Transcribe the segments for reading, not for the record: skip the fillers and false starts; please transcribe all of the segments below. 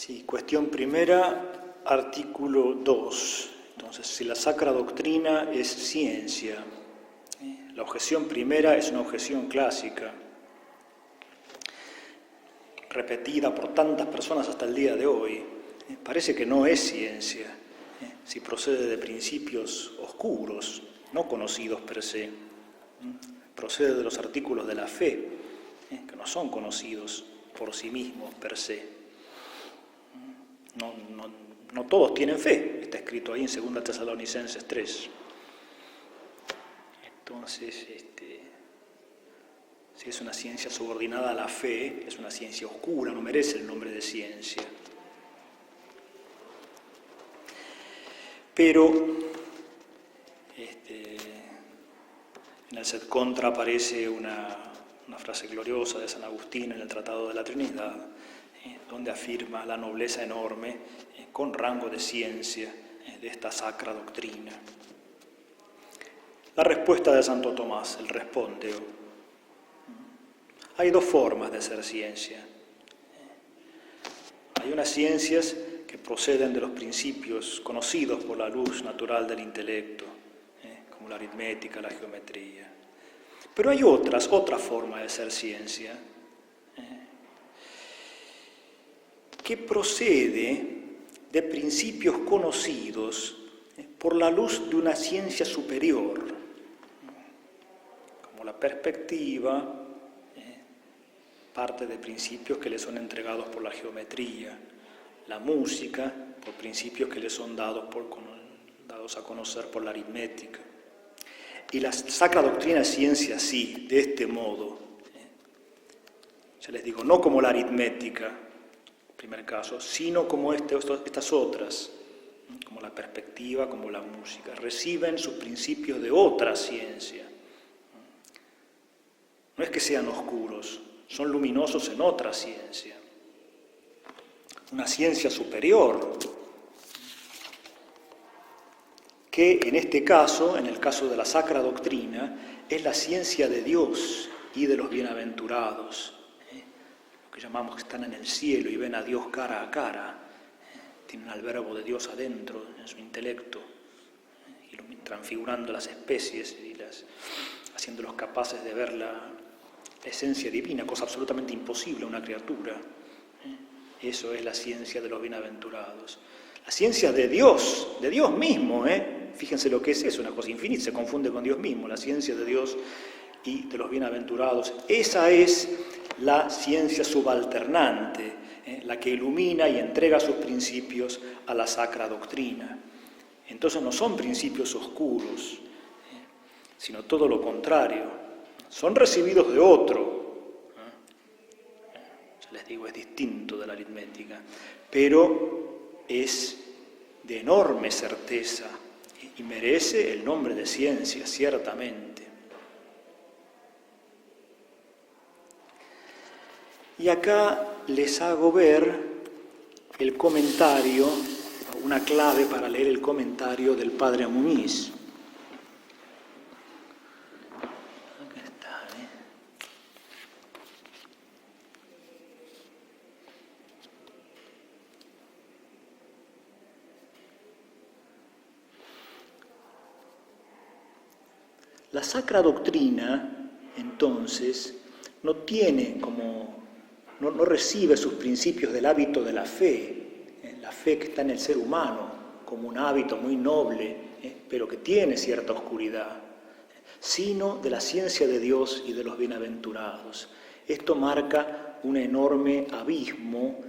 Sí, cuestión primera, artículo 2. Entonces, si la sacra doctrina es ciencia, la objeción primera es una objeción clásica, repetida por tantas personas hasta el día de hoy. Parece que no es ciencia, si procede de principios oscuros, no conocidos per se. Procede de los artículos de la fe, que no son conocidos por sí mismos per se. No todos tienen fe, está escrito ahí en 2 Tesalonicenses 3. Entonces, si es una ciencia subordinada a la fe, es una ciencia oscura, no merece el nombre de ciencia. Pero en el Sed Contra aparece una frase gloriosa de San Agustín en el Tratado de la Trinidad, donde afirma la nobleza enorme, con rango de ciencia, de esta sacra doctrina. La respuesta de Santo Tomás, el respondeo. Hay dos formas de hacer ciencia. Hay unas ciencias que proceden de los principios conocidos por la luz natural del intelecto, como la aritmética, la geometría. Pero hay otra forma de hacer ciencia, que procede de principios conocidos por la luz de una ciencia superior, como la perspectiva, parte de principios que le son entregados por la geometría, la música, por principios que le son dados a conocer por la aritmética. Y la sacra doctrina es ciencia, sí, de este modo. Ya les digo, no como la aritmética, primer caso, sino como estas otras, como la perspectiva, como la música, reciben sus principios de otra ciencia. No es que sean oscuros, son luminosos en otra ciencia, una ciencia superior, que en este caso, en el caso de la sacra doctrina, es la ciencia de Dios y de los bienaventurados, que llamamos que están en el cielo y ven a Dios cara a cara, tienen al verbo de Dios adentro en su intelecto, y transfigurando las especies y haciéndolos capaces de ver la esencia divina, cosa absolutamente imposible a una criatura. Eso es la ciencia de los bienaventurados. La ciencia de Dios mismo, fíjense lo que es eso, una cosa infinita, se confunde con Dios mismo, la ciencia de Dios y de los bienaventurados. Esa es la ciencia subalternante, la que ilumina y entrega sus principios a la sacra doctrina. Entonces no son principios oscuros, sino todo lo contrario, son recibidos de otro. Ya les digo, es distinto de la aritmética, pero es de enorme certeza y merece el nombre de ciencia, ciertamente. Y acá les hago ver el comentario, una clave para leer el comentario del padre Muniz. Acá está, La sacra doctrina, entonces, no tiene no recibe sus principios del hábito de la fe que está en el ser humano, como un hábito muy noble, pero que tiene cierta oscuridad, sino de la ciencia de Dios y de los bienaventurados. Esto marca un enorme abismo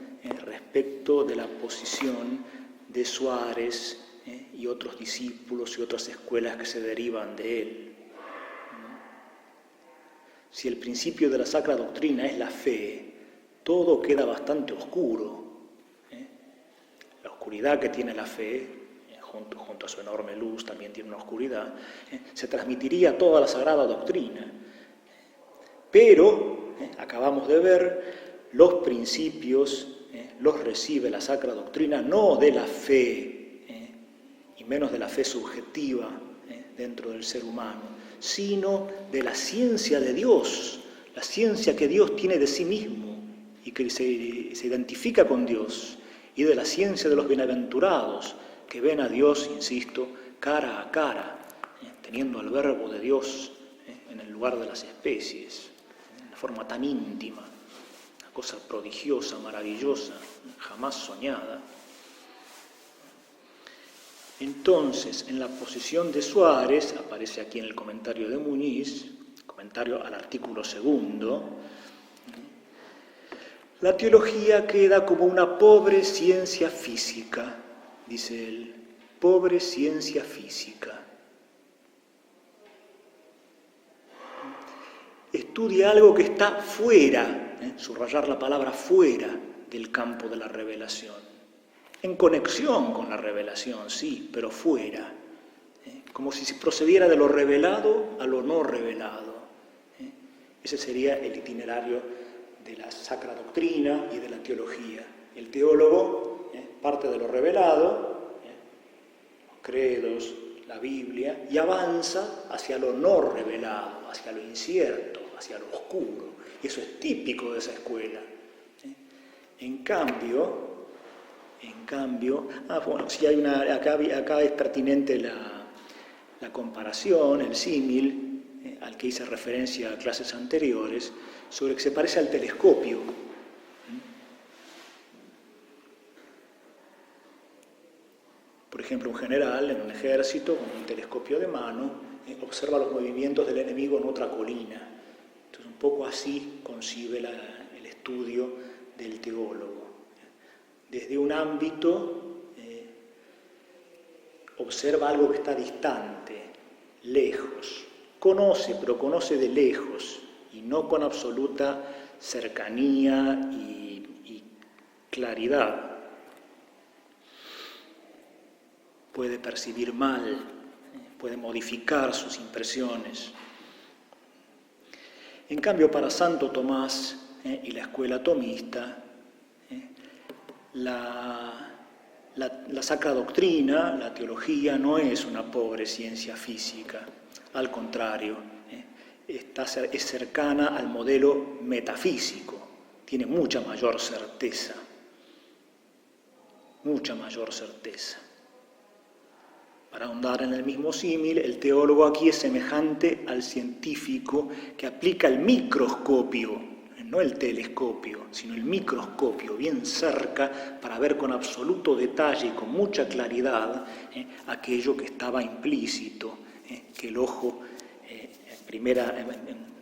respecto de la posición de Suárez y otros discípulos y otras escuelas que se derivan de él. Si el principio de la sacra doctrina es la fe, todo queda bastante oscuro. La oscuridad que tiene la fe, junto a su enorme luz, también tiene una oscuridad, se transmitiría a toda la sagrada doctrina. Pero, acabamos de ver, los principios los recibe la sacra doctrina no de la fe, y menos de la fe subjetiva dentro del ser humano, sino de la ciencia de Dios, la ciencia que Dios tiene de sí mismo y que se identifica con Dios y de la ciencia de los bienaventurados, que ven a Dios, insisto, cara a cara, teniendo al Verbo de Dios en el lugar de las especies, de una forma tan íntima, una cosa prodigiosa, maravillosa, jamás soñada. Entonces, en la posición de Suárez, aparece aquí en el comentario de Muñiz, comentario al artículo 2, la teología queda como una pobre ciencia física, dice él, pobre ciencia física. Estudia algo que está fuera, subrayar la palabra fuera del campo de la revelación. En conexión con la revelación, sí, pero fuera. Como si se procediera de lo revelado a lo no revelado. Ese sería el itinerario de la sacra doctrina y de la teología. El teólogo parte de lo revelado, los credos, la Biblia, y avanza hacia lo no revelado, hacia lo incierto, hacia lo oscuro. Y eso es típico de esa escuela. En cambio, sí hay acá es pertinente la comparación, el símil, al que hice referencia a clases anteriores, sobre que se parece al telescopio. Por ejemplo, un general en un ejército con un telescopio de mano observa los movimientos del enemigo en otra colina. Entonces, un poco así concibe el estudio del teólogo. Desde un ámbito observa algo que está distante, lejos. Conoce, pero conoce de lejos y no con absoluta cercanía y claridad. Puede percibir mal, puede modificar sus impresiones. En cambio, para Santo Tomás y la escuela tomista, la sacra doctrina, la teología, no es una pobre ciencia física, al contrario, es cercana al modelo metafísico, tiene mucha mayor certeza. Para ahondar en el mismo símil, el teólogo aquí es semejante al científico que aplica el microscopio, no el telescopio, sino el microscopio, bien cerca, para ver con absoluto detalle y con mucha claridad aquello que estaba implícito, que el ojo en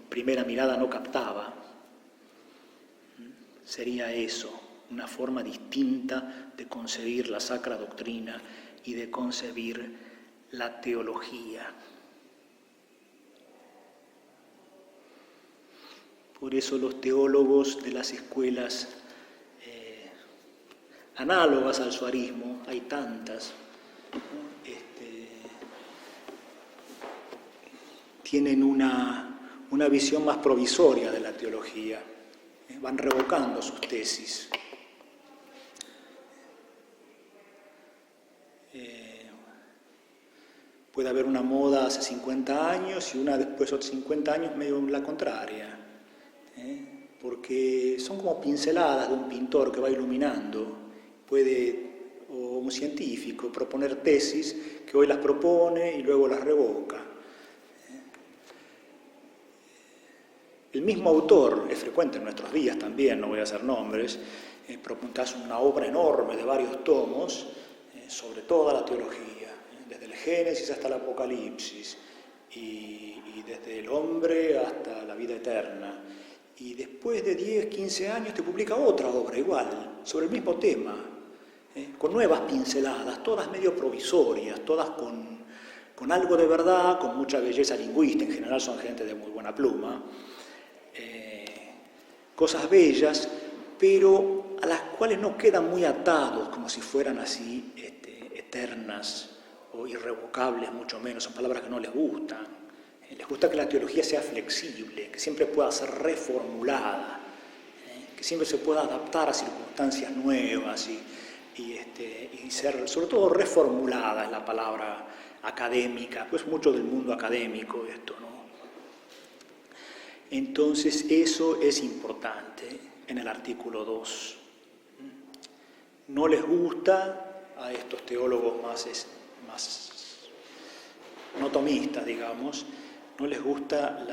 primera mirada no captaba. Sería eso, una forma distinta de concebir la sacra doctrina y de concebir la teología. Por eso los teólogos de las escuelas análogas al suarismo, hay tantas, tienen una visión más provisoria de la teología, van revocando sus tesis. Puede haber una moda hace 50 años y una después de otros 50 años medio la contraria, porque son como pinceladas de un pintor que va iluminando. O un científico proponer tesis que hoy las propone y luego las revoca. El mismo autor, es frecuente en nuestros días también, no voy a hacer nombres, hace una obra enorme de varios tomos sobre toda la teología, desde el Génesis hasta el Apocalipsis, y desde el hombre hasta la vida eterna. Y después de 10, 15 años te publica otra obra igual, sobre el mismo tema, con nuevas pinceladas, todas medio provisorias, todas con algo de verdad, con mucha belleza lingüística, en general son gente de muy buena pluma, cosas bellas, pero a las cuales no quedan muy atados, como si fueran así eternas o irrevocables, mucho menos, son palabras que no les gustan. Les gusta que la teología sea flexible, que siempre pueda ser reformulada, que siempre se pueda adaptar a circunstancias nuevas y ser, sobre todo, reformulada, es la palabra académica, pues mucho del mundo académico esto, ¿no? Entonces, eso es importante en el artículo 2. no les gusta a estos teólogos más no tomistas, digamos, no les gusta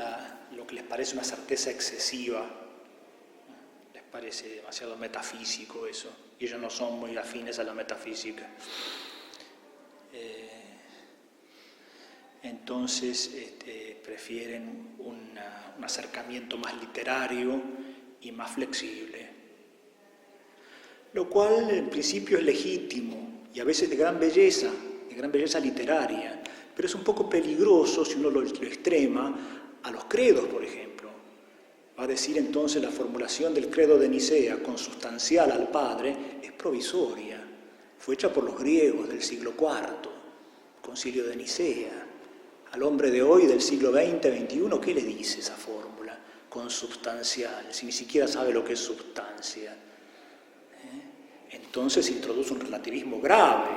lo que les parece una certeza excesiva, les parece demasiado metafísico eso, y ellos no son muy afines a la metafísica. Entonces prefieren un acercamiento más literario y más flexible, lo cual en principio es legítimo y a veces de gran belleza literaria, pero es un poco peligroso si uno lo extrema a los credos, por ejemplo. Va a decir entonces la formulación del credo de Nicea, consustancial al Padre, es provisoria, fue hecha por los griegos del siglo IV, Concilio de Nicea. Al hombre de hoy, del siglo XX, XXI, ¿qué le dice esa fórmula? Consubstancial, si ni siquiera sabe lo que es substancia. Entonces introduce un relativismo grave,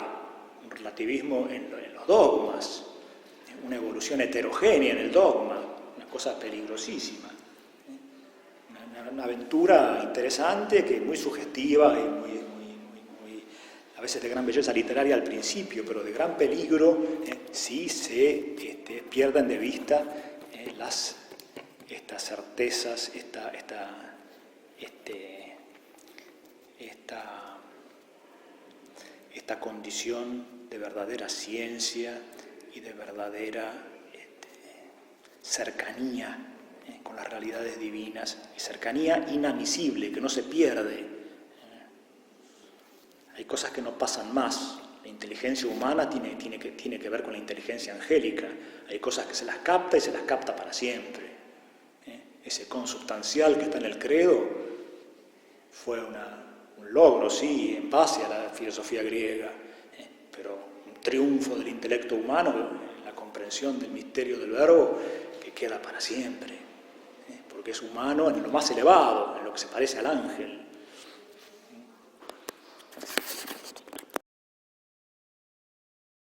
un relativismo en los dogmas, una evolución heterogénea en el dogma, una cosa peligrosísima. Una aventura interesante, que es muy sugestiva y a veces de gran belleza literaria al principio, pero de gran peligro si se pierden de vista estas certezas, esta condición de verdadera ciencia y de verdadera cercanía con las realidades divinas, y cercanía inadmisible, que no se pierde. Hay cosas que no pasan más. La inteligencia humana tiene que ver con la inteligencia angélica. Hay cosas que se las capta y se las capta para siempre. Ese consubstancial que está en el credo fue un logro, sí, en base a la filosofía griega, pero un triunfo del intelecto humano en la comprensión del misterio del verbo que queda para siempre, porque es humano en lo más elevado, en lo que se parece al ángel.